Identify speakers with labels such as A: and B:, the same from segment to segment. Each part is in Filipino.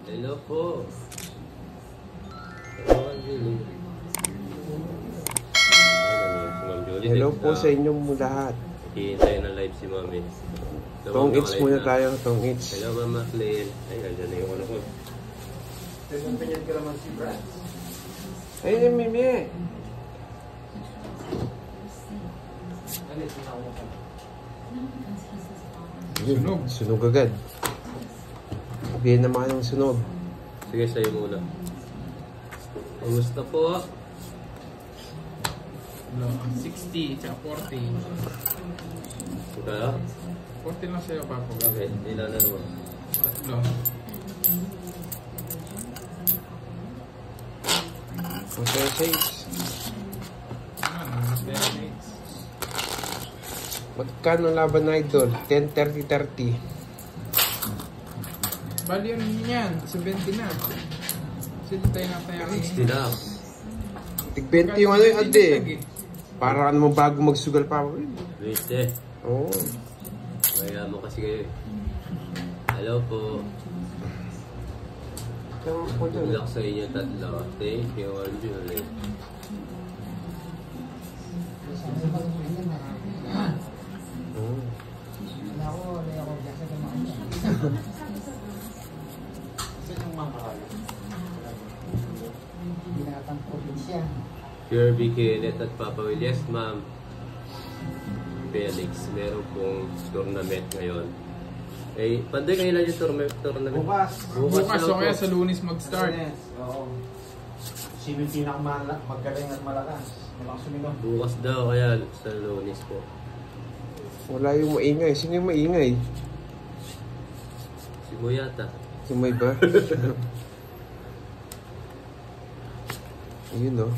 A: Hello po.
B: Hello po sa inyong lahat.
A: Hihintay na live si Mami.
B: Tong It's muna tayo, Tong It's.
A: Hello Mama Claire. Ay, andyan na yung ano ko.
C: Pinagpinyan ka naman si Brad.
B: Ayun yung Mimi. Sunog. Sunog agad. Sabihin naman ng sunog.
A: Sige, sa'yo muna. Kumusta po?
C: 60 tsaka 40.
A: Kaya?
C: 40 lang sa'yo, Papo.
A: Okay, ilan na naman?
C: Tatlo.
B: Masaya shades. Magkano laban na idol? 10, 30, 30.
C: Bali yun yan, 70 na. Sino tayo na tayo?
A: 60 lang.
B: Tig 20 yung ano yung ade. Para ano mo bago magsugal pa ako.
A: 20.
B: Oo.
A: Kaya mo kasi kayo eh. Hello po. Good luck sa inyo tatlo. Thank you, Julie. Pure Bikinet at Papa Will. Yes, ma'am. Felix, meron pong tournament ngayon. Eh, panday kayo lang yung tournament?
C: Bukas. Bukas, so kaya sa Lunes mag-start.
D: Oo. Sino yung pinakamagaling at malakas? Walang sumigaw.
A: Bukas daw, kaya sa Lunes po.
B: Wala yung maingay. Sino yung maingay?
A: Si Boyata.
B: Si May ba? Ayun o.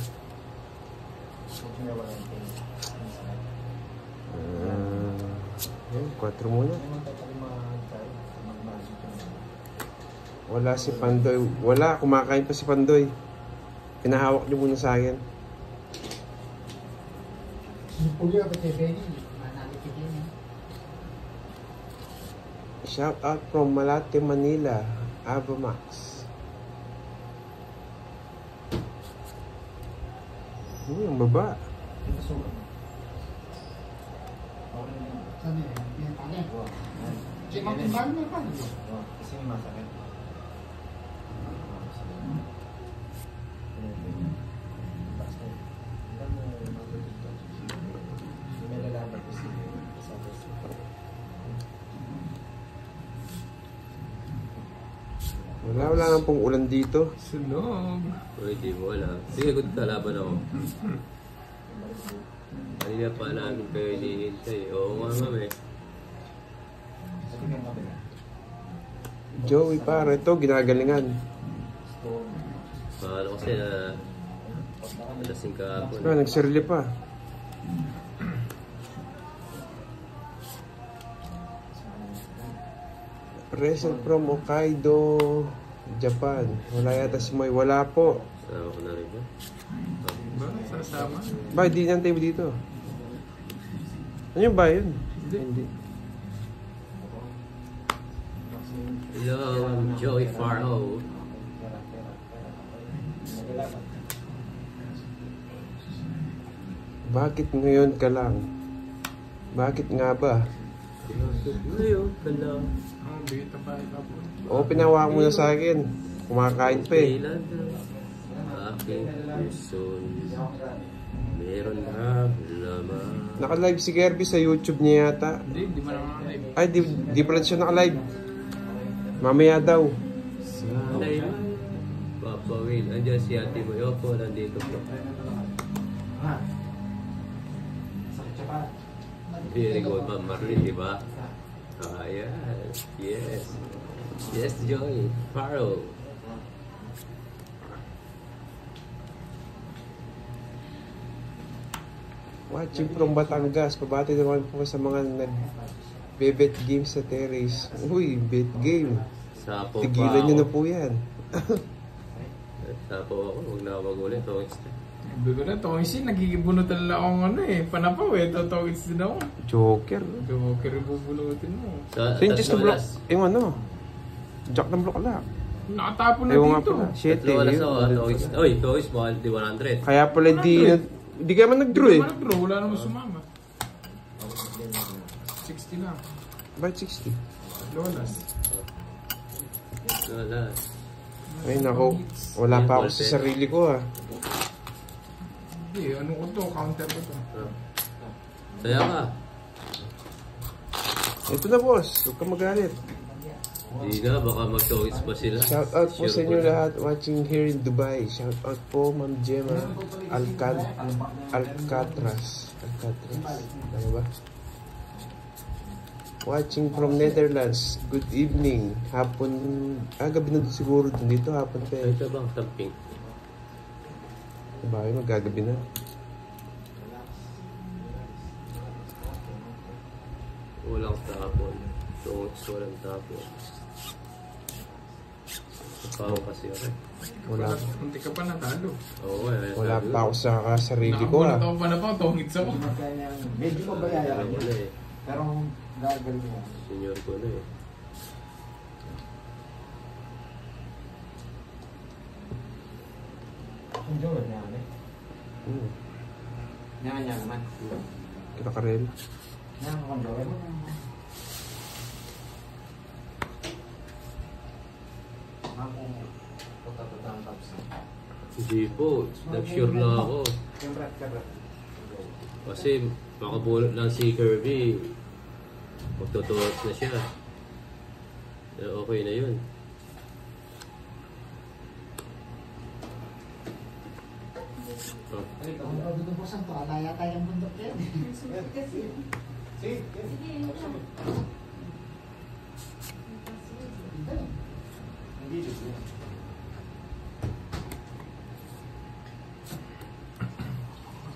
B: Ayun, 4 muna. Wala si Pandoy. Wala, kumakain pa si Pandoy. Pinahawak niyo muna sa akin. Shout out from Malate, Manila. Avamax. Ang baba.
D: Kasi masakit.
B: Wala nga pong ulan dito.
C: Sunog.
A: Uy, di mo alam. Sige, good kalaban ako. Kanina pa namin kayo hinihintay. Oo nga, ma'am eh.
B: Joey, para ito, ginagalingan.
A: Mahalo kasi na malasing kahapon.
B: Ah, nagsarili pa. Present from Hokkaido, Japan. Wala yata si Moy. Wala po.
A: Sama ko na rin ba?
C: Sasama.
B: Ba, hindi nantay mo dito. Ano yung ba yun? Hindi.
A: Hello, I'm Joey Farho.
B: Bakit ngayon ka lang? Bakit nga ba?
A: Ngayon ka lang.
C: Ang bita pa Papo.
B: Oo, pinawak mo na sa akin. Kumakain pa eh.
A: Kailan na aking person meron na lamang.
B: Naka-live si Kirby sa YouTube niya yata.
C: Hindi ba naman live?
B: Ay, di pala siya naka-live. Mamaya daw.
A: Sana'y Papa Will. Andiyan si ate mo. Opo, nandito po. Very good, Ma'am Marlene, di ba? Ah, yes. Yes. Yes, Joy. Farrell.
B: Watching from Batangas. Pabati naman po sa mga nag-bet game sa terrace. Uy, bet game.
A: Sapo pa
B: Tigilan nyo
A: ako.
B: na po yan.
A: Sapo ako. Huwag na ako mag-ulit.
C: Sabi ko na, Tongsin, nagigibunutan lang akong ano eh. Panapaw eh, Tongsin din ako.
B: Joker.
C: Joker yung bubunutin mo.
B: So yung just block, yung ano, Jack ng block lang.
C: Nakatapon na
B: Ewan nga
C: dito.
B: pala. 7
A: Tatlo alas
B: yun.
A: ako, Toys. Oy, Toys, baka di 100.
B: Kaya pala di ka man nag-draw eh.
C: Wala draw, wala naman sumama. 60 na.
B: Bakit 60?
C: Lolas.
A: Wala.
B: Ay nako, wala pa ako sa sarili ko ah.
C: Hindi, ano ko to? Counter ko to.
A: Saya ka.
B: Ito na boss, huwag ka magalit.
A: Hindi na, baka mag-Toys pa sila.
B: Shout out po
A: Sure
B: sa inyo
A: po.
B: lahat watching here in Dubai. Shout out po Ma'am Gemma Alcatraz. Ano ba? Watching from Netherlands. Good evening. Hapon, gabi na siguro dito. Hapon pa eh.
A: Ito bang tamping?
B: Bakit magagabi na?
A: Walang tapon. Toys, walang tapon. Papaw kasi ako eh.
B: Wala.
C: Munti ka pa natalo.
A: Oo, eh.
B: Wala pa ako sa sarili ko
C: Nakabunot
B: ah.
C: ako pa na pa, tongits ako.
D: Medyo mabayaran
A: Alam mo
D: yun.
A: na eh.
D: Pero gagaling mo.
A: Senior ko na eh.
D: Ang jowa niya, ano?
B: Hmm.
D: Niya naman.
B: Kita ka rin.
D: Niya ang jowa. Ako, puta ang tops.
A: Hindi po, nag-sure lang ako.
D: Siyempre.
A: Kasi makabulot lang si Kirby. Magtutuot na siya. Okay na yun. Oh.
E: Ang pagdudubusan to, alaya tayong bundok yan.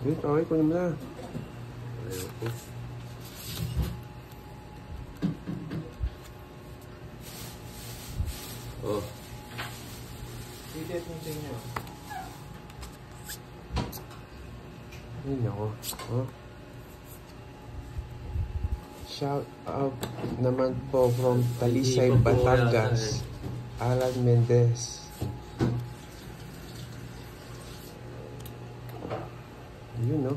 B: Wait, okay ko naman na.
A: Ayoko. Oh.
D: Ticket mo sa inyo.
B: Ay, nako. Oh. Shout out naman po from Talisay,
A: Hindi pa po
B: Batangas. Alan Mendez. Yun, no?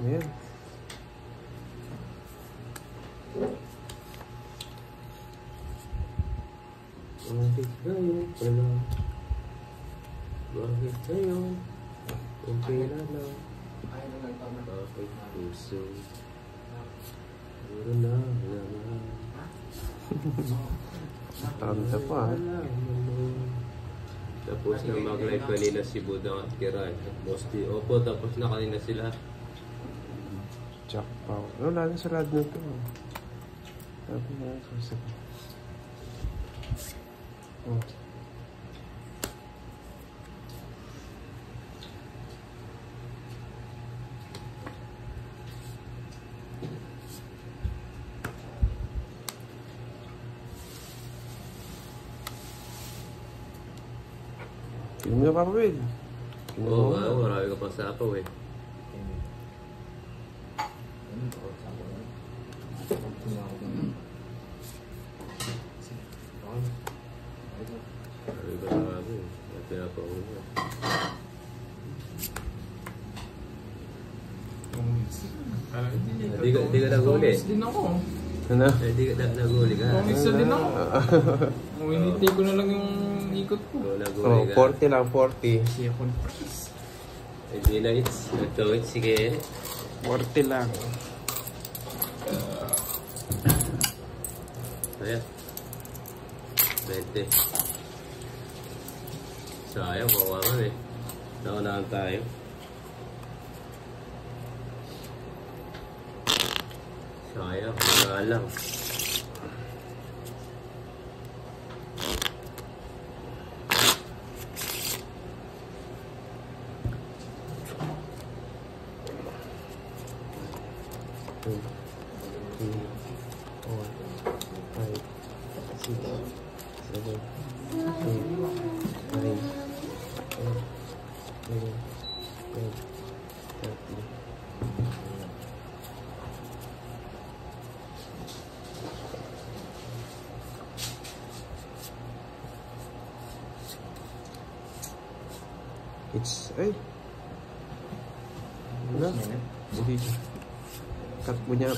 B: Ayan.
A: Bakit ngayon pala? Bakit ngayon? Kung kailan lang
D: Ay, nagtama.
A: bakit puso? Puro na naman.
B: Tanda pa, ah.
A: Tapos na mag-live kanina si Budang at Kiray. Tapos opo, tapos na kanina sila.
B: Jack Pao. Ano, lalo sa rad na ito. Sabi na, sabi. Oh. Tingnan mo na, Papa Will. Tingnan
A: Oo,
B: mo na.
A: marami ka pang sapaw eh. Marami ka marami eh. At pinapauwi.
C: Tongits.
A: Di ka naguli.
C: Tongits din ako.
B: Ano?
A: Eh, di ka naguli ka.
C: Tongits na din ako. Hinintay ko na lang yung ikot ko.
A: Kung naguli
B: Oh,
A: ka.
B: 40 lang, 40.
C: Kasi ako ng price.
A: Hindi na it's. Nagtawid, sige.
B: 40 lang.
A: Ayan. 20. Sayang, kawaman eh. Naunahan tayo. Sayang, wala lang.
B: Two, three, 4, 5, 6, 7, 8, 9, 10, 11, 12, 13, It's, ay. Wala. Hindi. Cut mo niya.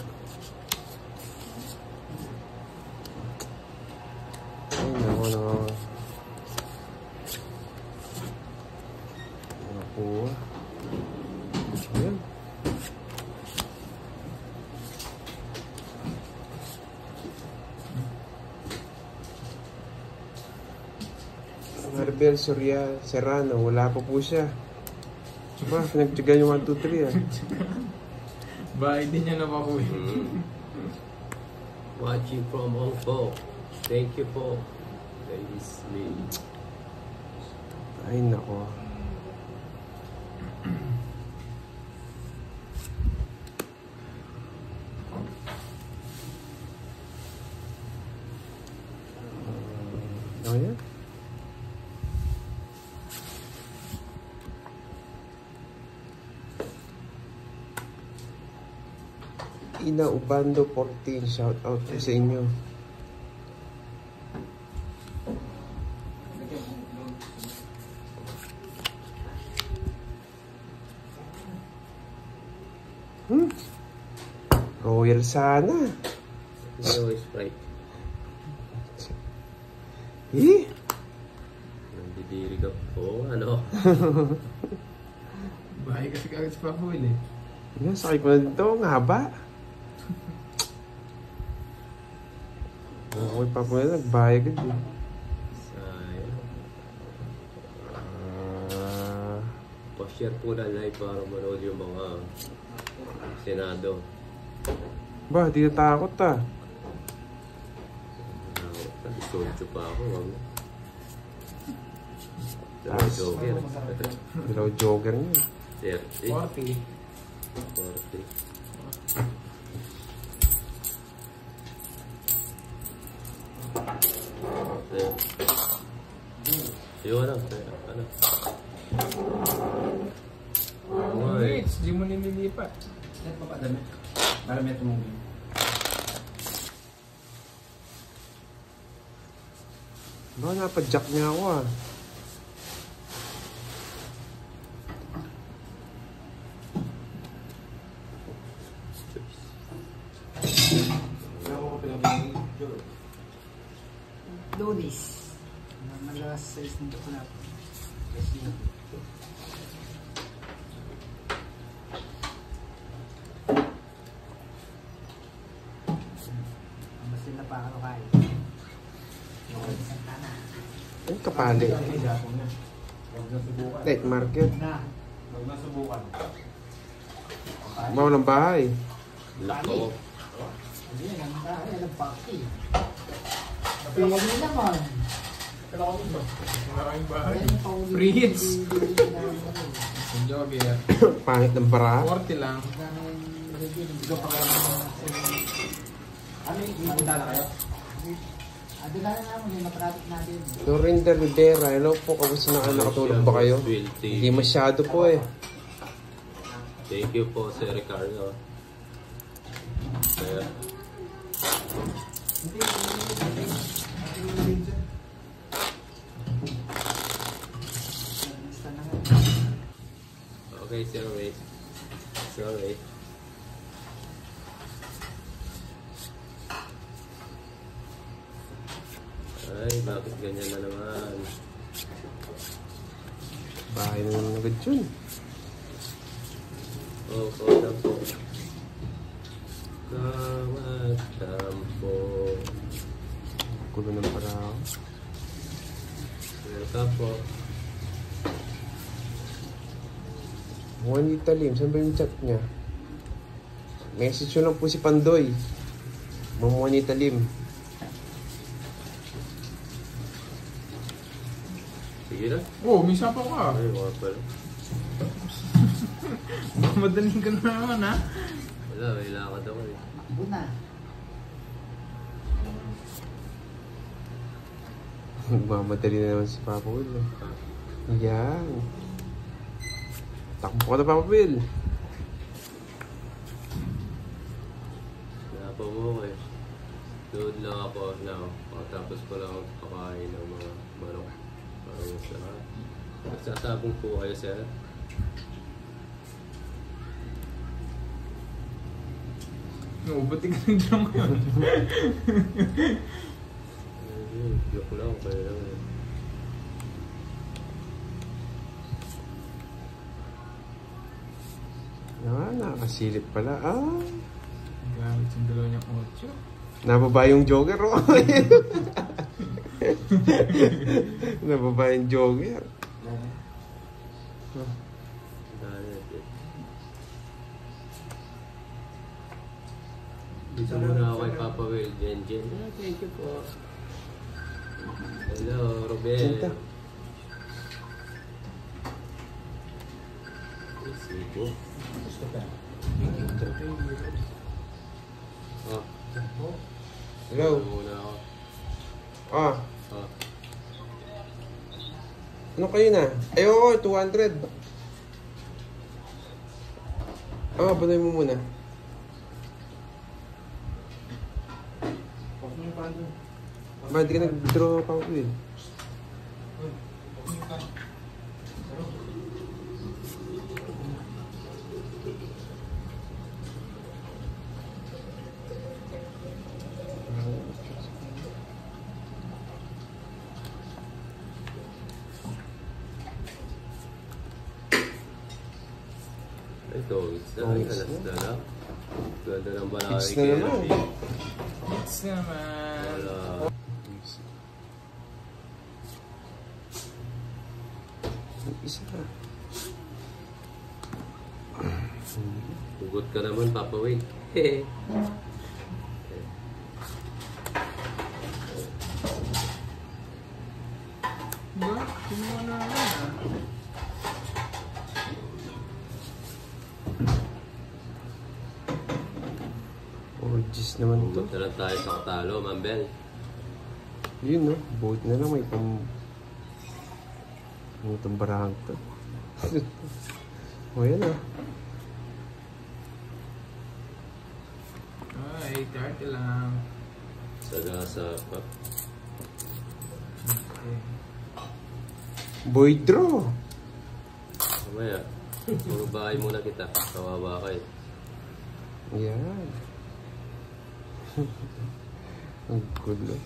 B: Ay, nako, nako. Naku. Ayan. Maribel Serrano, wala pa po siya. Diba, pinagtyagan yung 1, 2, 3 ah.
C: Bahay din niya napakuwi.
A: Watching from Hong Kong. Thank you po. Ladies me.
B: Ay, nako. Ano yan? Ina Ubando 14, shout out po sa inyo. Royal sana.
A: No Sprite.
B: Eh?
A: Nandidiri ka po. Ano?
C: Bahay kasi kagad sa pakuwi eh.
B: Yan, sakay ko na dito. Ang haba. Okay pa po na. Nagbayag agad eh.
A: Sayang. Pa-share po na live para manood yung mga Senado.
B: Ba, di natakot ah.
A: Nag-soldier pa ako. Dalawa joker.
B: Dilaw jogger niya.
A: 30.
C: 40.
A: 40. Yung ano? Ano?
C: Wait, di mo nililipat.
D: Net pa pa dami. Para may tumungin.
B: Ba, napadjack niya ako ah.
E: Lunis. Nag-alas 6 nito ko na. Mas na pa ako kayo.
B: Ang kapali.
D: Huwag na subukan.
B: Night market.
E: Na.
D: Huwag na subukan.
B: Mawalang bahay.
A: Lako.
E: Hindi na naman tayo. Alam party. Pero hindi naman.
C: Wala kayong bahay.
E: Ayan yung pauli.
C: Free hits. Yung jogger.
B: Pangit ng bara.
C: 40 lang.
E: Hindi pa kayo.
D: Ano yung makita na kayo?
E: Ado na naman yung matraffic natin.
B: Lorinda Rivera, hello po. Kamusta na nakatulog ba kayo? Hindi masyado po eh.
A: Thank you po, Sir Ricardo. Kaya, okay, Sir Ray. Sorry. Ay, bakit ganyan na naman?
B: Bahay na naman agad yun.
A: Opo, tampo. Kawat, tampo.
B: Kulo ng parao.
A: Welcome po.
B: Juanita Lim, saan ba yung chat niya? Message yun lang po si Pandoy. Ma'am Juanita Lim.
A: Sige na.
C: Oh, may sapaw ka.
A: Ay, wala pala.
C: Madaling ka na naman ha.
A: Wala, may lakad ako eh.
E: Takbo na.
B: Magmamadali na naman si Papa Will. Yan. Takbo ka na, Papa Will.
A: Napa mo ko eh. Doon lang ako na. Tapos ko lang kakain ng mga manok. Parang masarap. Magsasabong po kayo, sir.
C: Buti ka ng drum yun.
A: Joke lang, kaya lang eh.
B: Nakasilip pala.
C: Gamit yung dalawa niyang 8.
B: Nababa yung jogger. Nababa yung jogger.
A: Dito muna ako kay Papa Will, Jen. Thank you po. Hello, Robin.
B: Senta.
A: Isipo.
D: Gusto ka?
A: Oh,
B: Hello.
A: muna ako.
B: Ah,
A: Oh.
B: ano kayo na? Ayoko, 200. Banay mo muna.
D: Huwag mo yung pando.
B: Ba, di ka nag-draw pa ako eh.
D: Huwag mo yung pando.
A: Ito, it's na rin kalas na lang. Ganda ng balaki.
B: It's na naman.
C: It's naman.
A: Wala.
B: Isa ka.
A: Hugot ka naman, Papa Will. Hehe.
C: Ba? Kinuha na naman.
B: Orgies naman to.
A: Hugot na lang tayo sa katalo, Mambel.
B: Yun no, boat na lang may pang... May tambarahan to. O yan ah.
C: Ay, 30 lang.
A: Sagasa pa.
C: Okay.
B: Boy draw.
A: Mamaya, puro bahay muna kita. Kawawa kayo.
B: Yan. Ang gulo.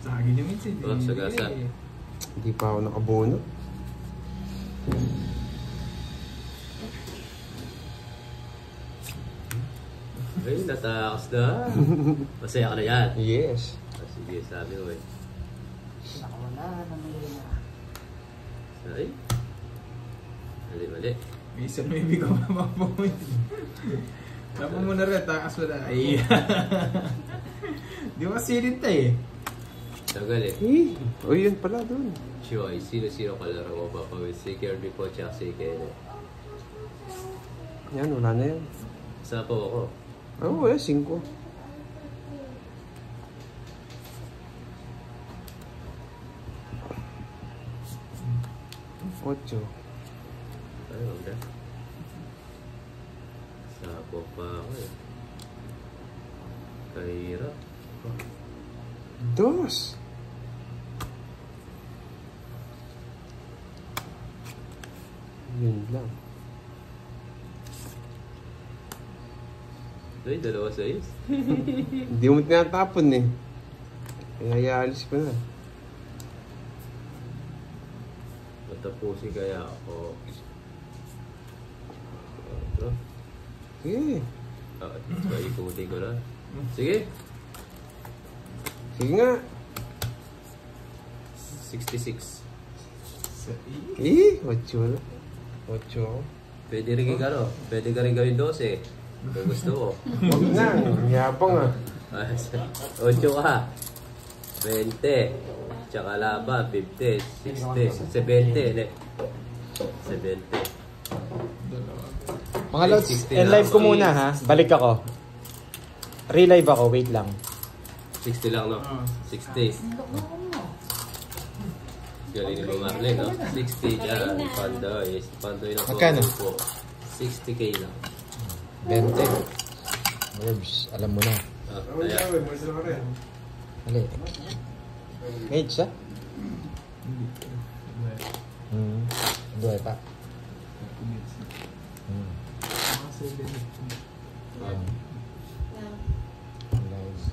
C: Sa akin yung minsan.
A: Oh, sagasa.
B: Hindi pa ako nakabono.
A: Ay, natakas na. Masaya ka na yan.
B: Yes.
A: Ah, sige, sabi ko eh.
E: Nakawala na may
A: Ay. Mali.
C: May isang maybe ko pa mapoint. Tapo mo na rin, takas mo na. Ay. Di ba silid tayo eh.
A: Tagal eh.
B: O yun pala dun.
A: Choy, sino-sino kalaro mo, Papa Will? Si Kirby po, tsaka si Kene.
B: Yan, wala na yan.
A: Isa po ako.
B: Oo, wala, 5. 8.
A: Ay, wag na. Sapo pa ako eh. Kahirap.
B: 2. Yun lang.
A: Ay, 2 size.
B: Hindi mo tinatapon eh. Kaya ialis ko na.
A: Matapusin kaya ako. Ito.
B: Sige.
A: Ikutin ko na. Sige.
B: Sige nga.
A: 66.
B: 8 wala. 8 ako.
A: Pwede rin ka Pwede ka rin gawin 12. Kung gusto ko.
B: Huwag na. Yabang ah.
A: 8 ka. 20. Tsaka laban. 50. 60. 70. 70.
F: Mga lods,
A: Ay, 60
F: end live ko
A: lang.
F: muna ha. Balik ako. Relive ako, wait lang.
A: 60 lang, no?
C: Oh.
A: 60. Galing ni Marlene, no? 60 dyan. Pandoy. Pandoy na
F: Magkano?
A: po. 60k lang.
F: 20. Herbs, alam mo na.
A: Ah,
B: Ano
A: kaya.
B: gawin? Mas lang rin.
F: Mali. Mage, ha?
C: Hindi.
F: Doy pa.
C: Mga 7.
A: Ah,
F: Nice.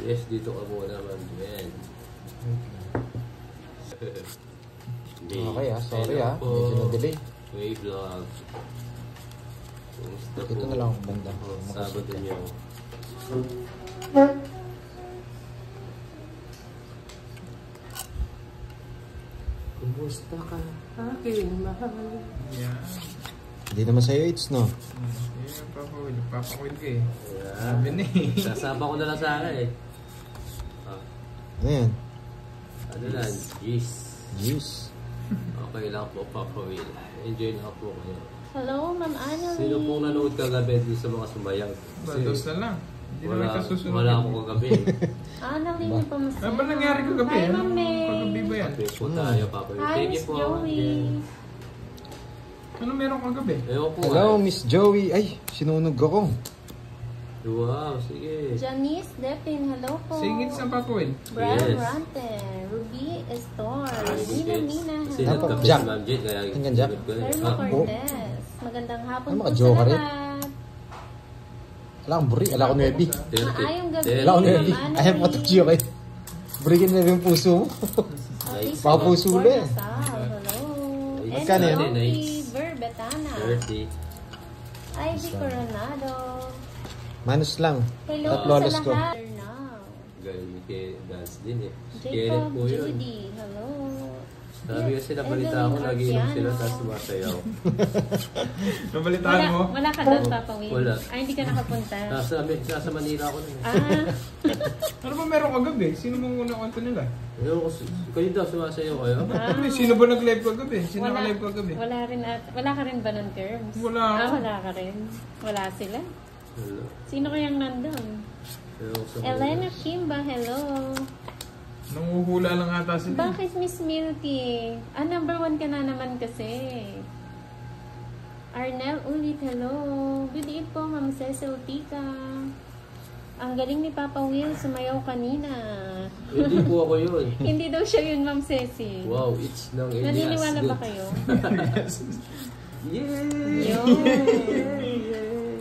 A: yes, dito ka muna, Ma'am Jen.
F: Okay, sorry, medyo na-delay.
A: Wave vlog. Kumusta
F: Ito
A: po?
F: na lang ako banda.
A: Oh, Sabado niyo. Kumusta ka? Aking mahal.
C: Yeah.
F: Hindi naman sa'yo, it's no.
C: Yeah, papawid. Papawid ka eh.
A: Yeah.
C: Sabi na eh.
A: Sasama ko na lang sana eh. Ah,
F: Ano yan?
A: ano lang? Jeez.
F: Juice.
A: Okay lang po, Papa Will. Enjoy na po kayo.
G: Hello, Ma'am Annalyn.
A: Sino pong nanood kagabi dito sa mga sumayaw?
C: Bados na lang. Hindi naman kasusunod.
A: Wala akong kagabi.
G: Annalyn yung pamasaya.
C: Ano ba nangyari kagabi?
G: Hi,
C: Ano
G: Ma'am May.
C: kagabi ba yan?
A: Kape po tayo, Papa Will.
G: Hi,
A: Thank you
G: Miss
A: po.
G: Joey.
C: Ano meron kagabi?
A: Ewan ko
F: Hello,
A: nga.
F: Miss Joey. Ay, sinunog ako.
A: Wow, sige.
G: Janice Depin, hello po.
C: Singit sa papawid.
G: Brian
A: Yes.
G: Ranten, Ruby Estor, Nina Mina,
A: Kasi
G: hello.
A: nagkape
F: Jack.
A: si Ma'am Jade, kaya
F: Tingnan, Jack.
A: ko na.
G: Herma
A: Ah,
G: Cortez, magandang hapon
F: Ay,
G: po
F: mga
G: sa
F: joker eh.
G: lahat.
F: Wala akong buri. Wala akong nebi.
A: 30.
G: Maayong gabi.
F: Wala akong nebi.
G: Ma'am
F: Ayaw mo touch yun, okay? Burikin na yung puso mo.
G: Nice.
F: Baka puso na eh.
G: Hello.
F: Magkano yan?
G: Enrique Verbetana.
A: 30.
G: Ivy Coronado.
F: Manus lang.
G: Hello
F: At flawless
G: sa
F: ko.
G: lahat. Now.
A: Galing kay dance din eh. Kenneth
G: Jacob
A: po yun.
G: Judy, hello.
A: Sabi kasi nabalita ako,
G: Evelyn
A: nagiinom sila
G: Arciano.
A: tapos sumasayaw.
C: Nabalitaan mo?
G: Wala ka doon, Papa Will?
A: Wala.
G: Ay, hindi ka nakapunta.
A: Nasa Manila ako na.
G: Ah,
C: Ano ba meron kagabi? Sino mong unang kanto nila?
A: Ewan ko, kayo daw sumasayaw kayo?
C: Sino ba nag-live kagabi? Sino naka-live kagabi?
G: wala ka rin ba nun, Terms?
C: Wala ako.
G: Wala ka rin. Wala sila.
A: Wala.
G: Sino kayang nandun?
A: Ewan ko sa
G: Elena Kimba, hello.
C: Nanguhula lang ata sila.
G: Bakit Miss Milky? Number 1 ka na naman kasi. Arnel ulit, hello. Good evening po, Ma'am Cecil Tika. Ang galing ni Papa Will, sumayaw kanina.
A: Hindi po ako yun.
G: Hindi daw siya yun, Ma'am Ceci.
A: Wow, it's ng Elias.
G: Naniniwala ba
A: Good.
G: kayo?
A: Yay!
G: Yun.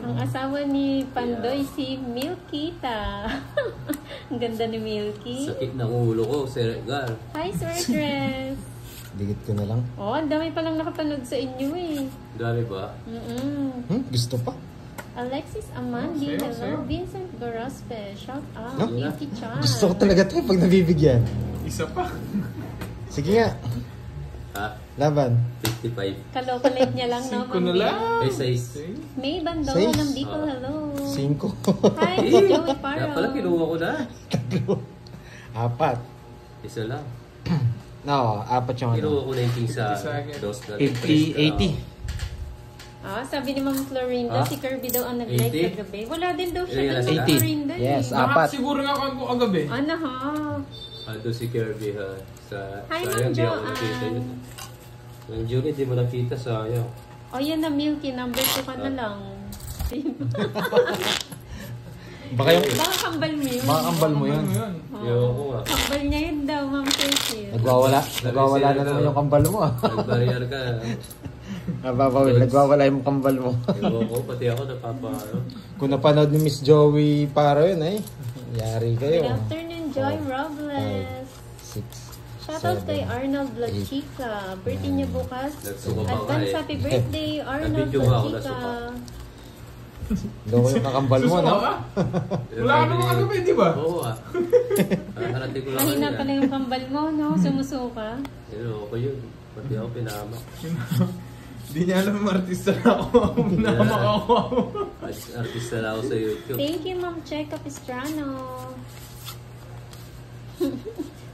G: Ang asawa ni Pandoy, si Milkita. Ang ganda ni Milky.
A: Sakit ng ulo ko, Sir Edgar.
G: Hi, Sir Tres.
F: Digit ko na lang.
G: Oh, ang dami palang nakapanood sa inyo eh.
A: Dami ba?
F: Gusto pa?
G: Alexis Amandi,
C: Sayo,
G: hello.
C: sayo.
G: Vincent Gorospe, shout out.
F: No?
G: Yuki Chan.
F: Gusto ko talaga tayo pag nabibigyan.
C: Isa pa.
F: Sige nga.
A: Ha?
F: Laban.
A: 55.
G: Kalokalate niya lang, no?
C: Singko na lang.
A: Ay, 6.
G: May Bandoa
F: Sais.
G: ng Bicol, hello.
F: 5.
G: Hi, Joey
A: Kaya
G: Paro.
A: pala, kinuha ko na.
F: 4.
A: Isa lang.
F: No, 4 yung
A: Kinuha
F: ano.
A: ko na yung king sa
C: 50 sa akin.
A: dos na
F: 80.
G: Sabi ni Ma'am Florinda,
A: Ah?
G: si Kirby daw ang nag-live
A: 80?
G: kagabi. Wala din daw siya
A: Yes,
G: doon sa
F: 80.
G: Florinda.
F: Yes,
G: eh.
F: Apat.
C: Siguro nga ako kagabi.
G: Ano ha?
A: Ando si Kirby ha.
G: Hi,
A: Sayang,
G: Ma'am
A: di ako
G: Joanne.
A: nakita yun. Yung Julie, di mo nakita, sayang.
G: O yan na Milky, number 2 ka na lang.
F: Baka yung...
G: Baka kambal mo yun.
F: Baka kambal mo yun.
C: Ano yun?
A: Ewan ko nga.
G: Kambal niya yun daw, Ma'am Cecil.
F: Nagwawala na naman yung kambal mo.
A: Nag-barrier ka.
F: Nababawil, nagwawala yung kambal mo.
A: Ewan ko, pati ako napapa.
F: Kung napanood ni Miss Joey Paro yun ay, yari kayo.
G: Good afternoon, Joy Robles.
F: 6.
G: Shoutout kay Arnold Blachica. Birthday niya bukas.
A: Nagsuka pa nga
G: Advance
A: eh.
G: happy birthday, Arnold
A: Nabidyo nga ako,
G: Blachica.
A: nasuka.
F: Loko yung kakambal mo, no?
C: Susuka ka? Wala ka naman kagabi, di ba?
A: Oo ah. Harating ko lang
G: Mahina
A: kanina.
G: pala yung kambal mo, no? Sumusuka.
A: Ewan ko yun. Pati ako pinama.
C: Hindi niya alam artista na ako. Namakawa mo.
A: Artista na ako sa YouTube.
G: Thank you, Ma'am Che Capistrano.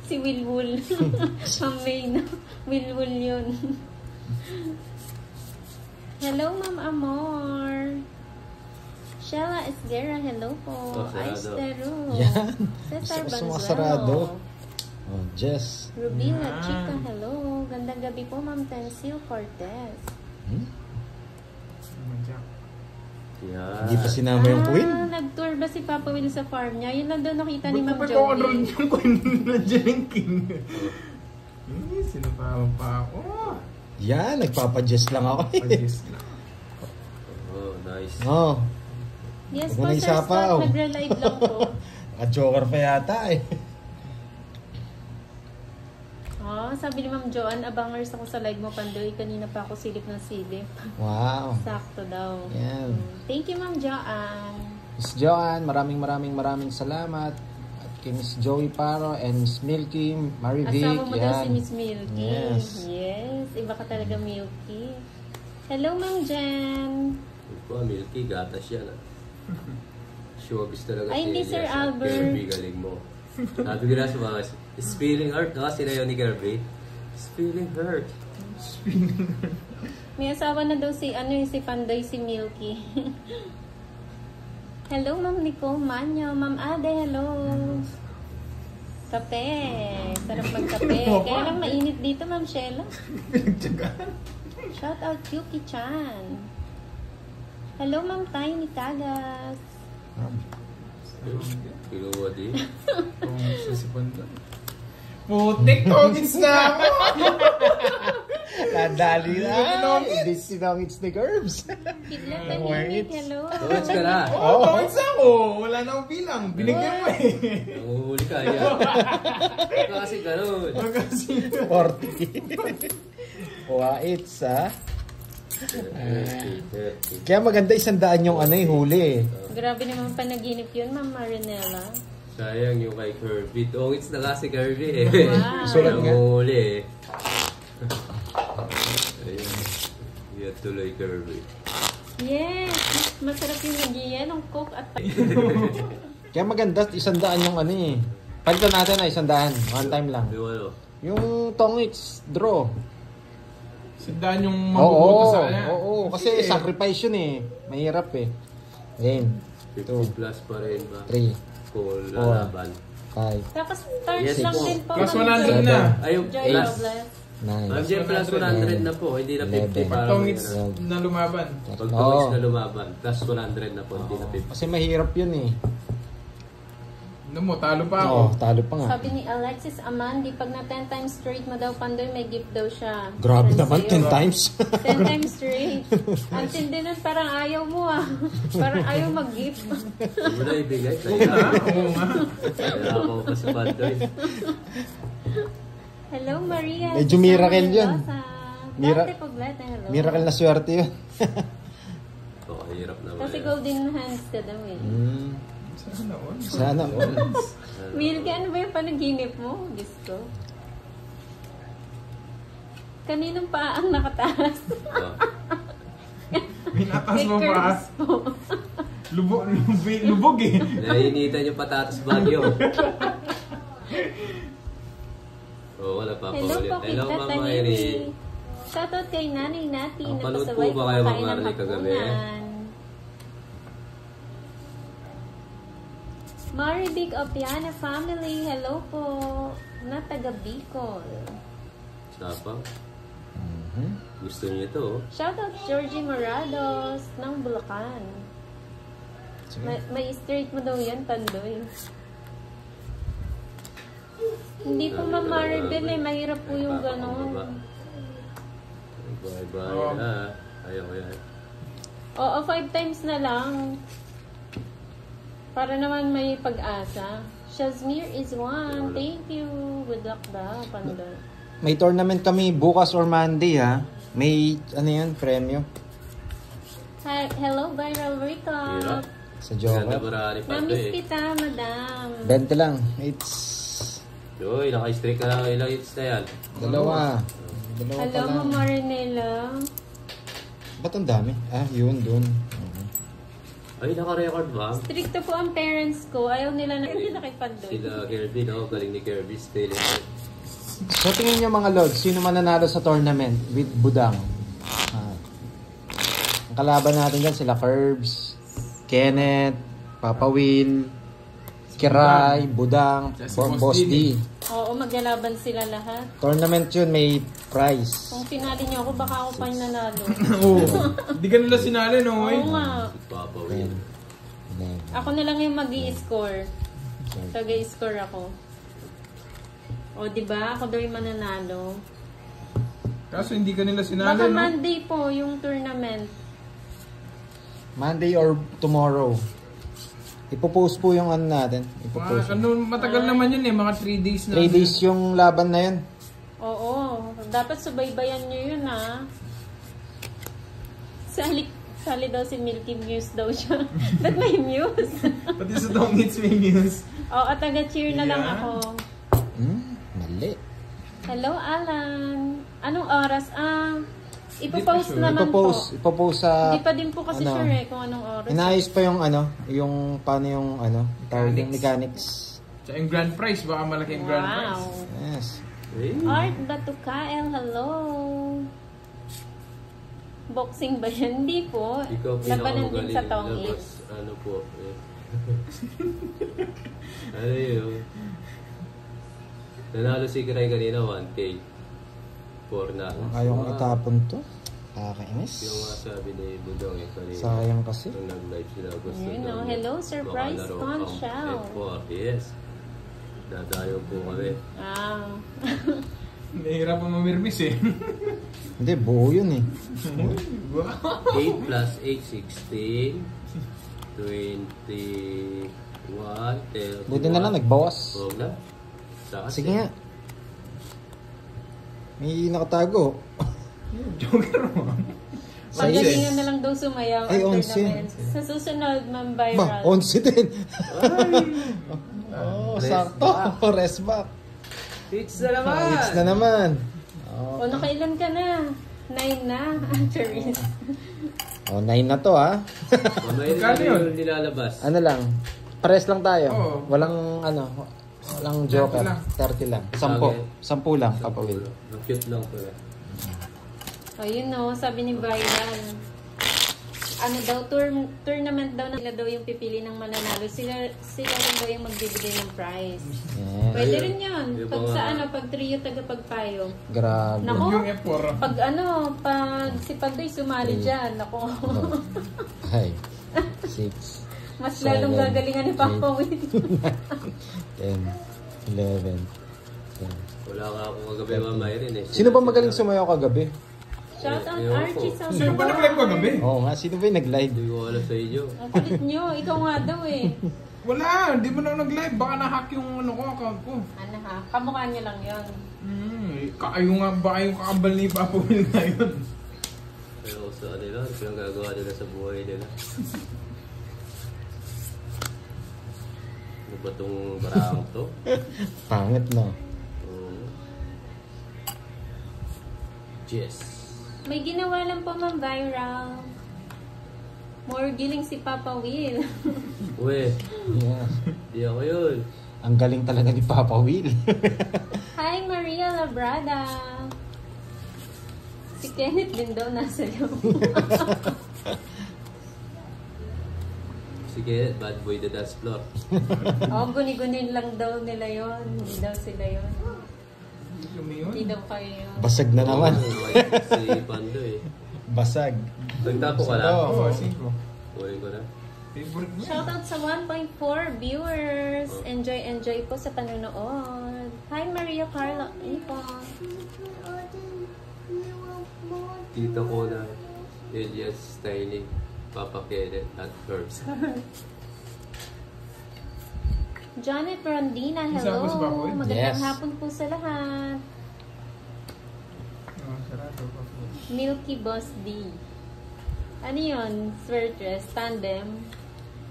G: Si Wilwul. Ma'am May, no? Wilwul yun. Hello, Ma'am Amor. Sheila Esguera, hello po.
A: Oh, sarado.
G: Aistero.
F: Yan.
G: Cesar
F: Gusto ko
G: Banzuelo.
F: sarado. Oh, Jess.
G: Rubina
C: Yan.
G: Chica, hello. Gandang gabi po, Ma'am Tencil Cortez.
F: Hmm?
A: Yan.
F: Hindi pa sinama yung queen.
G: Nag-tour ba si Papa Will sa farm niya? Yun lang doon nakita ni
C: Ba't
G: Ma'am
C: ko pa ikaw
G: Joey.
C: yung queen na Jen King? Sinupawan pa ako.
F: Yan, nagpapa-Jess lang ako.
C: Pag-yes lang.
A: Oh, nice.
F: Oh,
G: Yes
F: Huwag
G: po,
F: mo na
G: Sir
F: isapaw.
G: Scott. Nagre-live lang po.
F: naka-joker pa yata eh.
G: Oh, sabi ni Ma'am Joanne, abangers ako sa live mo, Pandoy. Kanina pa ako silip ng silip.
F: Wow.
G: Sakto daw.
F: Yan.
G: Thank you, Ma'am Joanne.
F: Miss Joanne, maraming salamat. At kay Miss Joey Paro and Miss Milky, Marivic.
G: Asawa mo daw si Miss Milky.
F: Yes.
G: Yes, iba ka talaga, Milky. Hello, Ma'am Jen.
A: Ito, Milky, gatas yan. Showbiz talaga.
G: Ay, hindi, Sir Albert.
A: Kirby, galing mo. Sabi ko na sa mga, it's feeling hurt. Kasi na yun ni Kirby. It's feeling hurt.
G: May asawa na daw si, si Pandoy, si Milky. Hello, Ma'am Nicole Manyo. Ma'am Ade, hello. Kape. Sarap magkape. Kaya lang mainit dito, Ma'am Sheila. Shout out Yuki-chan. Hello, Ma'am Tiny Tagas.
A: Kinuha din.
C: Kung sisipan doon. Putik, togits na ako!
F: Nadali na. Hindi sinongits ni Curbs.
G: Kidlat Tahimik, hello.
A: Tawits ka na.
C: Oo, togits ako! Wala na akong bilang. Binigyan mo eh.
A: Nanguhuli ka, yan. Kasi ganun.
C: Kasi
F: 40. Waits ha.
A: 30.
F: Kaya maganda 100 yung huli.
G: Grabe naman panaginip yun, Ma'am Marinella.
A: Sayang yung kay Kirby. Tongits na kasi Kirby eh.
G: Wow.
F: Sulat nga.
A: Nanguhuli eh. Ayun. Yan tuloy Kirby.
G: Yes! Masarap yung nagyiyan ng Coke at
F: Kaya maganda 100 yung Palitan natin na 100. One time lang.
A: Yung ano?
F: Yung tongits draw.
C: sandaan yung mabubuto sa kanya.
F: Oo, kasi
C: Sige.
F: sacrifice yun eh. Mahirap eh. Then,
A: 50 plus pa rin ba?
F: 3,
A: Kung
F: 4,
A: lalaban.
F: 5,
G: Tapos start
A: Yes,
G: lang
A: po.
G: din po.
C: Plus
G: Ma'am
C: 100 na.
A: Ay, yung
G: Joy
A: plus.
G: Robles.
F: 9,
A: Ma'am Jen, plus 100 na po. Hindi na 50 para
C: Tongits na lumaban.
A: Pag tongits na lumaban, plus 100 na po. Hindi na 50.
F: Kasi mahirap yun eh.
C: Ano mo, talo pa ako.
F: Oo, talo pa nga.
G: Sabi ni Alexis Amandi, pag na 10 times straight mo daw, Pandoy, may gift daw siya.
F: Grabe
G: Para
F: naman,
G: sa'yo.
F: 10 times.
G: 10 times straight. Ang tindi nun, parang ayaw mo ah. Parang ayaw mag-gift.
A: Huwag mo na ibigay.
C: Ah, oo nga.
A: Kaya ako pa sa bandoy.
G: Hello, Maria.
F: Medyo
G: Susana
F: miracle yun.
G: Mendoza.
F: Mira-
G: Dante Poblete, hello.
F: Miracle na swerte yun.
A: Oo, hirap naman.
G: Kasi
A: yan.
G: golden hands ka daw eh.
C: Sana all.
F: Sana all.
G: Milky, ano ba yung panaginip mo? Diyos ko. Kaninong pa ang nakataas?
A: Oo.
C: Binatas
G: Kay
C: mo pa.
G: Curves po.
C: Lubog eh.
A: Nainitan yung patatas bagyo. Oo, wala pa
G: Hello
A: ulit.
G: po,
A: Hello,
G: Kita
A: Ma'am Irene.
G: Tanini. Shoutout kay nanay natin.
A: Napanood
G: Napasaway
A: po ba kayo, Ma'am
G: kumakain ng
A: Marley, kagabi?
G: hapunan. Maribig Opiana family, hello po. Na taga Bicol.
A: Sapa. Gusto niyo ito, oh.
G: Shoutout Georgie Morados ng Bulacan. May straight mo daw yan, Pandoy. Hindi po Maribel eh, mahirap po yung ganon.
A: Bye-bye
C: Oo.
A: na. Ayaw yan.
G: Oo, 5 times na lang. Para naman may pag-asa. Shazmir is one. Thank you. Good luck daw, Pandoy.
F: May tournament kami bukas or Monday ha. May premyo
G: Hi, hello, Viral Recall.
A: Hirap.
F: sa
A: Ganda
F: Joker.
A: marami pa ito
G: Namiss
A: eh.
G: kita, madam.
F: 20 lang. It's
A: Joy, naka-streak ka lang. Ilang hits na yan.
F: dalawa. Dalawa pa
G: Hello,
F: lang.
G: Ma'am Marinela.
F: Ba't ang dami? Ah, yun, dun.
A: Ay, naka-record ba?
G: Stricto po ang parents ko. Ayaw nila na nakipag doon.
A: Sila Kirby, no? Galing ni Kirby. Still
F: So tingin nyo mga Lods, sino man nanalo sa tournament with Budang? Ang kalaban natin dyan sila Curbs, Kenneth, Papa Will, Kiray, Budang, Boss D.
G: Oo, maglalaban sila lahat.
F: Tournament yun, may prize.
G: Kung pinali niyo ako, baka ako pa yung nanalo.
C: Oo. Hindi ka nila sinali, no?
G: Oo nga.
A: Papa Will.
G: Ako na lang yung mag-i-score. Tag-i-score ako. O, diba? Ako daw yung mananalo.
C: Kaso hindi ka nila sinali,
G: Baka
C: no?
G: Monday po yung tournament.
F: Monday or tomorrow. Ipopost po yung ano natin. Ipopost.
C: Matagal naman yun eh, mga 3 days na.
F: 3 days yung laban na yun.
G: Oo. Dapat subaybayan nyo yun, ha? Sali daw si Milky Muse daw siya. Ba't may Muse?
C: Pati sa Tongits may news.
G: Oo, taga-cheer na lang ako.
F: Mali.
G: Hello, Alan. Anong oras? Ipopost naman
F: Ipopost sa...
G: Hindi pa din po kasi sure eh kung anong oras.
F: Inaayos pa yung yung paano yung tawag yung mechanics.
C: Sa yung grand prize, baka malaki yung grand prize.
G: Wow.
F: Yes.
A: Hey.
G: Art Batukael, hello. Boxing ba yan? Hindi po.
A: Ikaw
G: Labanan din
A: pinakamagaling
G: sa Tongits.
A: labas. Ano po? Ano yun? Nanalo si Kiray kanina 1K. 4 na.
F: Ayaw kong itapon to. Kakainis.
A: Yung sabi ni Budong kanina.
F: Sayang kasi.
A: Nung nag-live sila gusto
G: You know,
A: daw
G: hello, surprise
A: makalaro
G: con
A: ang
G: shell.
A: F4. Yes. Dadayo po kami.
C: Nahihirapan mamirmis eh.
F: Hindi, buo yun eh.
A: 8 plus 8, 16. 21. 31.
F: Buti na lang, nagbawas.
A: Huwag na. Saka
F: Sige nga. May nakatago.
C: Joker mo.
G: Pagalingan na lang daw sumayaw.
F: Ay,
G: ang
F: 11.
G: tournament. Sa susunod,
F: Ba,
G: viral.
F: 11 din. Oh, sakto. Rest back.
A: Hits na naman!
F: Hits na naman.
G: O, nakailan ka na? 9 na. Cheers.
F: Oh, 9 na to ah.
A: Mamaya
C: Magkano
A: rin
C: yun?
A: yung nilalabas.
F: Ano lang. Pares lang tayo.
C: Oo.
F: Walang walang joker.
C: 30 lang.
F: 30 lang. 10 lang, papawil.
A: Ang cute lang pala.
G: O, yun o. Sabi ni Viral. Ano daw, tournament daw nila daw yung pipili ng mananalo. Sila rin daw yung magbibigay ng prize.
F: Yeah.
G: Pwede
A: Ayun.
G: rin yun.
A: Yung
G: Pag
A: mga-
G: sa pag trio tagapagpayo.
F: Grabe.
G: Nako.
C: Yung F4.
G: Pag si Pandoy sumali dyan. Nako.
F: 5, 6,
G: Mas lalong
F: 7,
G: gagalingan ni Papa Will.
F: 10, 11, 12.
A: Wala ka akong kagabi mamaya rin eh.
F: Sino ba magaling sumayaw kagabi?
G: Shout out
A: Ewan ko.
G: Archie sa
C: Sino ba nag-live ko gabi?
F: Oo nga, sino ba yung nag-live?
A: Hindi ko alam sa inyo.
G: Ang kulit nyo. Ikaw nga daw eh.
C: Wala, hindi mo na nag-live. Baka na-hack yung account ko.
G: Ano ha? Kamukha nyo lang yun.
C: Kayo nga, baka yung kakambal ni Papa Will na yun.
A: Pero sa nila, pinagagawa nila sa buhay nila. Ano ba itong barang to?
F: Pangit no.
A: Yes.
G: May ginawa lang po man viral. More giling si Papa Will.
A: Uwe,
F: Yeah.
A: di ako yun.
F: Ang galing talaga ni Papa Will.
G: Hi Maria Labrada. Si Kenneth din daw nasa loob.
A: Sige, bad boy the dance floor.
G: Guni-gunin lang daw nila yon. Hindi daw sila yon. Hindi daw kayo yun.
F: Basag na naman.
A: Si Pando eh.
F: Basag.
A: Nagtapo ka lang.
C: Oo, 5.
A: Kunin ko na.
C: Favorite mo.
G: Shoutout sa 1.4 viewers. Enjoy po sa panonood. Hi Maria Carla. Ipon.
A: Tito ko na Elias Styling, Papa Kenneth at Curbs.
G: Janet Rondina,
C: Isa
G: hello.
C: po si Papa Will.
G: Magandang
F: Yes.
G: hapon po sa lahat.
C: Sarado.
G: Milky Boss D. Ano yun? Sweatress, tandem.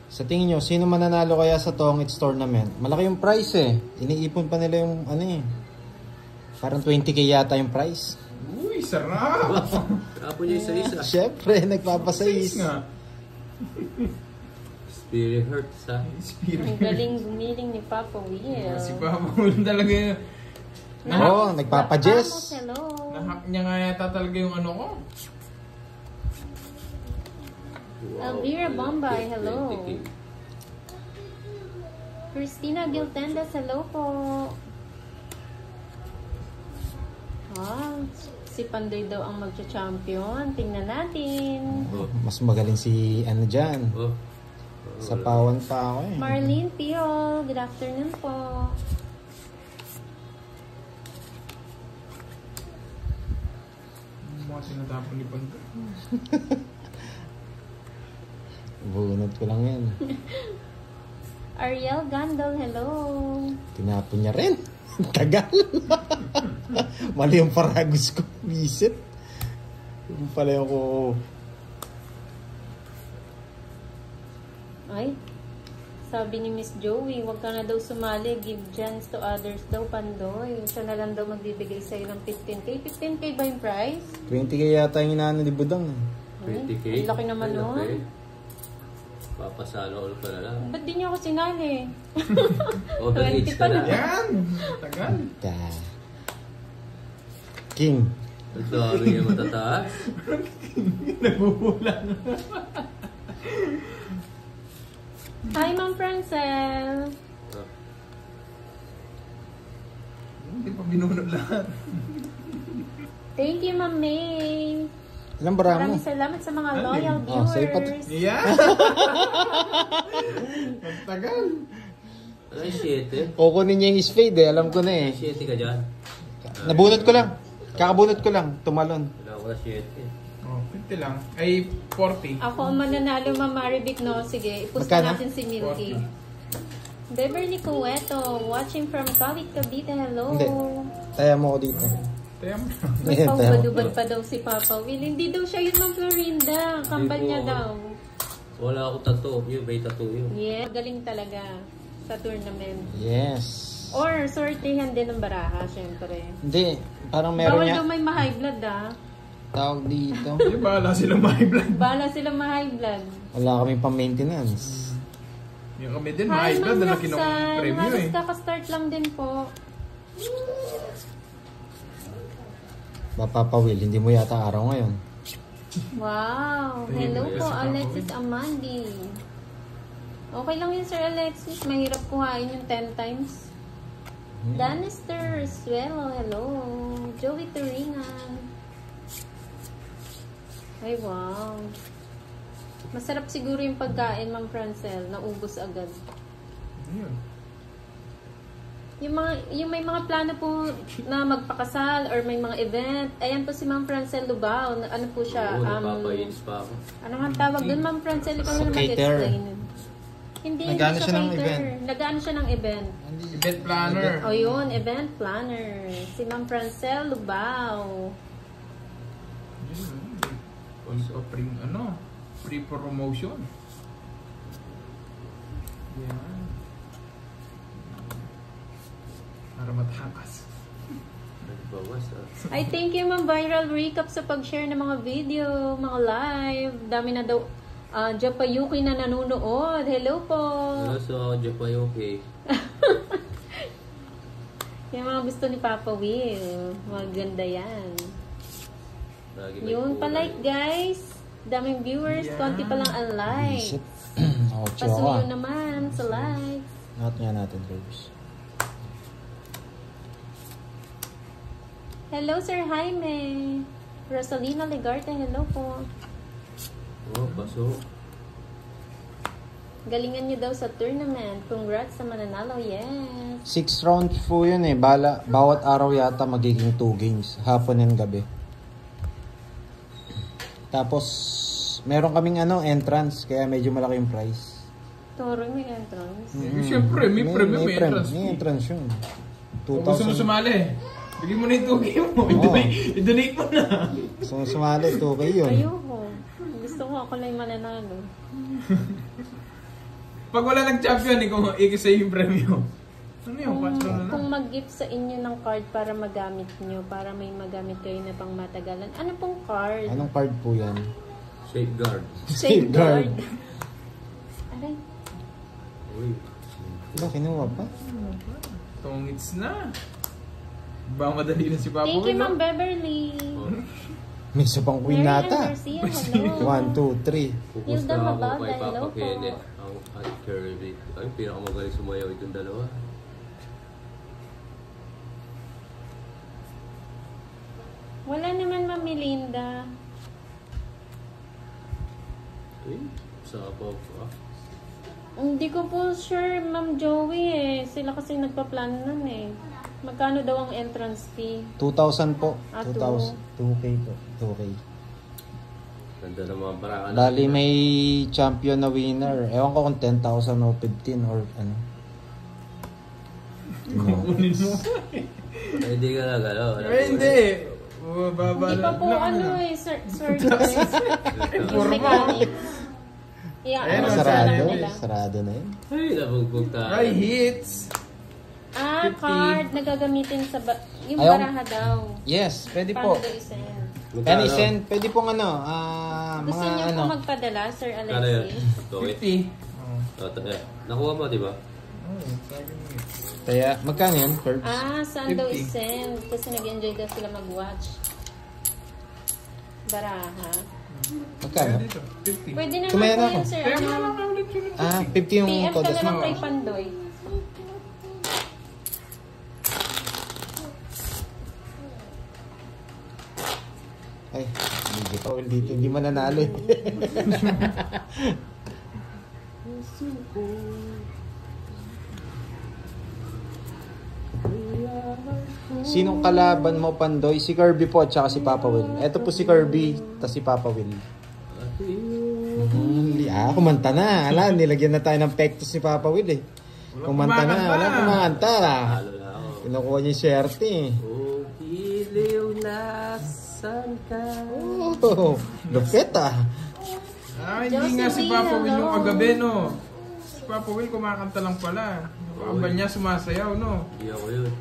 F: Sa tingin nyo, sino mananalo kaya sa Tongits tournament? Malaki yung prize eh. Iniipon pa nila yung ano eh. Parang 20k yata yung prize.
C: Uy, sarap!
A: Tapon niya isa-isa.
F: Siyempre, nagpapasayis.
C: nga.
A: Spirit hurts ha.
G: Ang galing gumiling ni Papa Will.
C: Si Papa Will talaga yun.
F: Oo, nagpapa-jess.
G: Vamos, hello.
C: Nahack niya nga yata talaga yung ano ko.
G: Elvira Bombay, hello.
A: 20K.
G: Christina Giltendas, hello po. Si Pandoy daw ang magcha-champion. Tingnan natin.
A: Oh.
F: Mas magaling si ano dyan.
A: Oh.
F: Sa pawan pa ako eh.
G: Marlene Pio, good afternoon po.
C: Mga sinatapon ni Pandoy.
F: Bunot ko lang yan.
G: Ariel Gandol, hello.
F: Tinapon niya rin. Tagal. Mali yung paragos ko. Visit. Yung pala yung ko.
G: Ay, sabi ni Miss Joey, wag ka na daw sumali, give chance to others daw, Pandoy. Siya na lang daw magbibigay sa'yo ng 15K. 15K ba yung price?
F: 20K yata yung inaano ni Budang.
A: 20K.
G: Ang laki naman nun.
A: Papasalo ulit pa na lang.
G: Ba't di niyo ako sinali?
A: Overage
G: 20
A: ka
G: pa
A: na.
C: Yan! Tagal.
F: King.
A: Ang dami niya matataas.
C: Naguhulan.
G: Hi, Ma'am Francel.
C: Hindi pa binunod lahat.
G: Thank you, Ma'am May.
F: Ilang bara mo?
G: Maraming salamat sa mga loyal
F: Oh, sa'yo pa to.
G: viewers.
C: Yan! Ang tagal.
A: Ano yung 7?
F: Kukunin niya yung fade eh. Alam ko na eh.
A: 7 ka dyan.
F: Nabunot ko lang. Kakabunot ko lang. Tumalon.
A: Wala ko na 7.
C: Oh, 50 lang. Ay, 40.
G: Ako ang mananalo, Ma'am Marivic, no? Sige, ipusta
F: Magkano?
G: natin si Milky. Beverly Cueto, watching from Cavite, Cavite, hello.
F: Hindi. Taya mo ko dito.
C: Taya mo.
G: May
F: Ayan, taya mo.
G: paubad-ubad pa daw si Papa Will. Hindi daw siya yun, Ma'am Florinda. Kambal niya daw.
A: Wala ako tattoo. Yun, may tattoo yun.
G: Yeah, galing talaga sa tournament.
F: Yes.
G: Or sortihan din ng baraha, syempre.
F: Hindi. Parang meron
G: Bawal
F: niya.
G: daw may ma-high blood, ah.
F: Tawag dito.
C: Hindi, bahala silang ma-high-blood.
G: Bala sila ma-high blood.
F: Wala kaming pang-maintenance.
C: Yung kami din,
G: Hi,
C: ma-high-blood
G: Ma'am
C: na laki ng
G: Roxanne.
C: premyo
G: Halos
C: eh.
G: kaka-start lang din po.
F: Mapapawil. Hindi mo yata araw ngayon.
G: Wow! Hello po, Alexis Amandi. Okay lang yun, Sir Alexis. Mahirap kuhain yung 10 times. Danister Suelo, hello. Joey Turingan. Ay, wow. Masarap siguro yung pagkain, Ma'am Francel. Naubos agad.
C: Ayun.
G: Yung may mga plano po na magpakasal or may mga event. Ayan po si Ma'am Francel Lubao. Ano po siya?
A: Oo, napapainis pa ako.
G: Ano nga tawag doon, Ma'am Francel? Ikaw na
F: Cater.
G: mag-explain. Hindi,
F: Nag-ano
G: hindi
F: siya ng
G: cater.
F: event?
G: Nag-ano siya ng event.
C: Event planner.
G: O yun, event planner. Si Ma'am Francel Lubao.
C: Also, free promotion. Yan. Para matakas.
A: Nagbawas ah.
G: Ay, thank you, Ma'am Viral Recap sa pag-share ng mga video, mga live. Dami na daw Japayuki na nanonood. Hello po.
A: Ano so, Japayuki?
G: Yung mga gusto ni Papa Will. Maganda yan.
A: Lagi may
G: Yun,
A: kulay.
G: pa-like guys. Daming viewers, konti pa lang ang like.
F: Isip. Ocho
G: Pasuyo
F: ka.
G: naman sa likes.
F: Not nga natin, Rose.
G: Hello, Sir Jaime. Rosalina Legarte, hello po.
A: Oh, pasok.
G: Galingan niyo daw sa tournament. Congrats sa mananalo, yes.
F: 6 rounds po yun eh. Bawat araw yata magiging 2 games. Hapon and gabi. Tapos, meron kaming entrance. Kaya medyo malaki yung price.
G: Toro, may entrance.
C: Siyempre, may premium, may entrance.
F: May entrance yun.
C: Kung gusto mo
F: 2,000.
C: sumali, bigyan mo na yung 2K mo. I-donate mo na.
F: So, sumali, 2K yun.
G: Ayoko. Gusto ko ako lang yung mananalo.
C: Pag wala ng champion, ikasay yung premium. Ano yung 4 na lang?
G: Kung mag-gift sa inyo ng card para magamit nyo, para may magamit kayo na pang matagalan. Ano pong card?
F: Anong card po yan?
A: Safeguard.
G: Safeguard. Aray.
A: Uy.
F: Diba, kinuha pa?
C: Tongits na. Ba madali na si Papa
G: Thank you,
C: Will,
G: Ma'am
C: no?
G: Beverly.
F: May isa pang queen
G: Mary Ann
F: nata.
G: Garcia, hello.
F: 1, 2, 3.
A: Pupusta
G: Hilda
A: ako
G: Mabada,
A: kay
G: hello
A: Papa
G: po.
A: Kenneth. Ang at Kirby. Ay, pinakamagaling sumayaw itong dalawa.
G: Wala naman, Ma'am Melinda.
A: Uy, sabaw pa.
G: Hindi ko po sure, Ma'am Joey eh. Sila kasi nagpa-plan nun eh. Magkano daw ang entrance fee?
F: 2,000 po.
G: Ah,
F: 2,000. 2K po. 2K.
A: Ganda ng mga baraan.
F: Bali may champion na winner. Ewan ko kung 10,000 o 15 or ano.
C: Kukunin mo.
A: Ay, hindi ka lang, ano.
C: Eh, hindi. Baba
G: Hindi pa po ano eh, service. Yung
C: Forma.
G: mechanics. Yeah,
C: Ayan,
G: ano,
F: Sarado.
G: sarado nila.
F: Sarado na yun.
A: Ay, nabugbog tayo.
C: Ay, hits.
G: Ah,
C: 50.
G: card na gagamitin sa yung
F: Ayaw.
G: baraha daw.
F: Yes, pwede
G: Paano
F: po.
G: daw i-send?
F: Any send, pwede pong ano,
G: Gusto
F: mga
G: niyo
F: ano.
G: po magpadala, Sir
A: Kano yun?
G: Alexis?
A: Okay.
C: 50.
A: Nakuha mo, di ba?
F: Kaya, magkano yun, Curbs?
G: Ah, saan daw
C: 50.
G: i-send? Kasi nag-enjoy daw sila mag-watch. Baraha.
F: Magkano?
C: Dito, 50.
G: Pwede naman
F: Kumain
G: po
F: ako.
G: yun, Sir.
C: Kaya mo na
G: Ano,
C: lang ulit yun.
F: Ah, 50 yung
G: PM ka
F: todas
G: na lang
F: mo.
G: kay Pandoy.
F: Ay, hindi pa ulit dito. Hindi mananalo eh. Sinong kalaban mo, Pandoy? Si Kirby po at saka si Papa Will. Ito po si Kirby, tas si Papa Will. Kumanta na. Ala, nilagyan na tayo ng pektos si Papa Will eh. Kumanta na. Wala kumanta.
A: Halo na ako.
F: Kinukuha niya yung swerte eh.
A: Oh, giliw na san ka?
F: Oh, lupit ah.
C: Ah, hindi nga si Papa Will yung
G: Hello.
C: kagabi, no? Si Papa Will kumakanta lang pala. Yung kambal niya sumasayaw, no?
A: Hindi ako yun.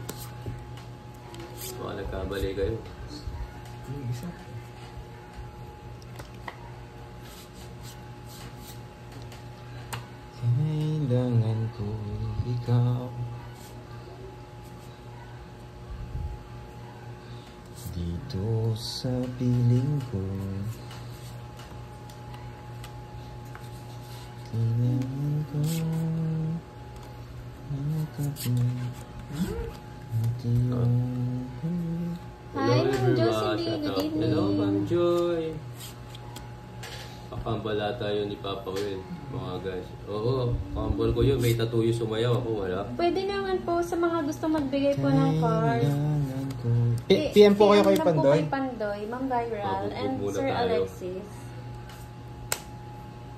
A: Baka nagkamali kayo.
C: Yung isa.
F: Kailangan ko ikaw. Dito sa piling ko. Kailangan ko makapit at iyong
G: Hi, Ma'am
A: everyone.
G: Jocelyn.
A: Shout
G: Good
A: out.
G: evening.
A: Hello, Ma'am Joy. Pakambala tayo ni Papa Will, mga guys. Oo, pakambal ko yun. May tattoo yung sumayaw. Ako wala.
G: Pwede naman po sa mga gusto magbigay po ng card.
F: kailangan ko. PM po kayo kay
G: PM lang po
F: Pandoy.
G: kay Pandoy, Ma'am Viral,
A: Mabugbog
G: and
A: muna
G: Sir
A: tayo.
G: Alexis.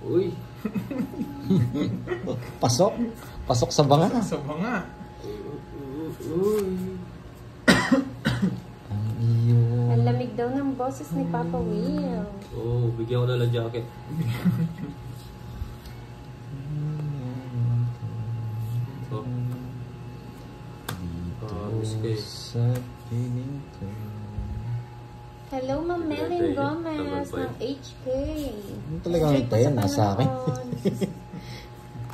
A: Uy,
F: Pasok. Pasok sa banga.
C: Sa banga.
A: uy.
F: Ang iyong
G: Ang lamig daw ng boses ni Papa Will.
A: Oh, bigyan ko na lang jacket. Oh. Miss kayo.
F: sa piling ko.
G: Hello, Ma'am Melin Gomez
A: Tagal pa
G: ng HK.
F: Ano talagang
G: Enjoy
F: ito
G: po
F: yan?
G: sa
F: Nasa akin.
G: panonood.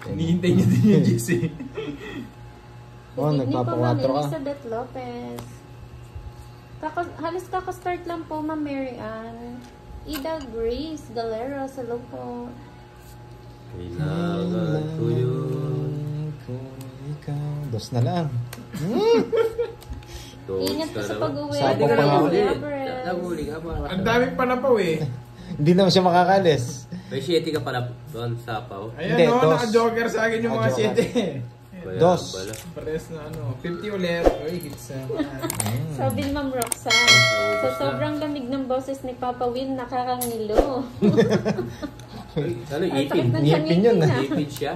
C: Hinihintay niya din yung GC.
F: Oh,
G: Good evening po, Ma'am
F: nagpapa-4 ka.
G: Elizabeth Lopez. Halos kakastart lang po, Ma'am Mary Ann. Ida Grace Galera, hello po.
A: Kailangan ko yun.
F: ko ikaw. Dos na lang.
G: Ingat ka sa pag-uwi.
F: Sabi
A: Hindi ka
F: pa nga
A: nahuli.
G: Gabriel.
A: Nahuli ka pa.
C: Ang daming panapaw eh.
F: Hindi naman siya makakalis.
A: May 7 ka pala doon sa Paw.
C: Ayan,
F: Hindi,
C: no,
F: dos.
C: naka-joker sa akin yung mga
F: Naka-joker.
C: 7.
A: Kaya
F: Dos.
A: pala.
C: Pares na ano, 50 ulit. Uy, hits naman.
G: Sabi ni Ma'am Roxanne, sa sobrang lamig ng boses ni Papa Will, nakakangilo.
A: Ano,
G: Ang sakit
A: ipin?
G: ng
F: Ngipin yun,
G: ngipin,
F: ah.
G: ah.
A: Ipin siya?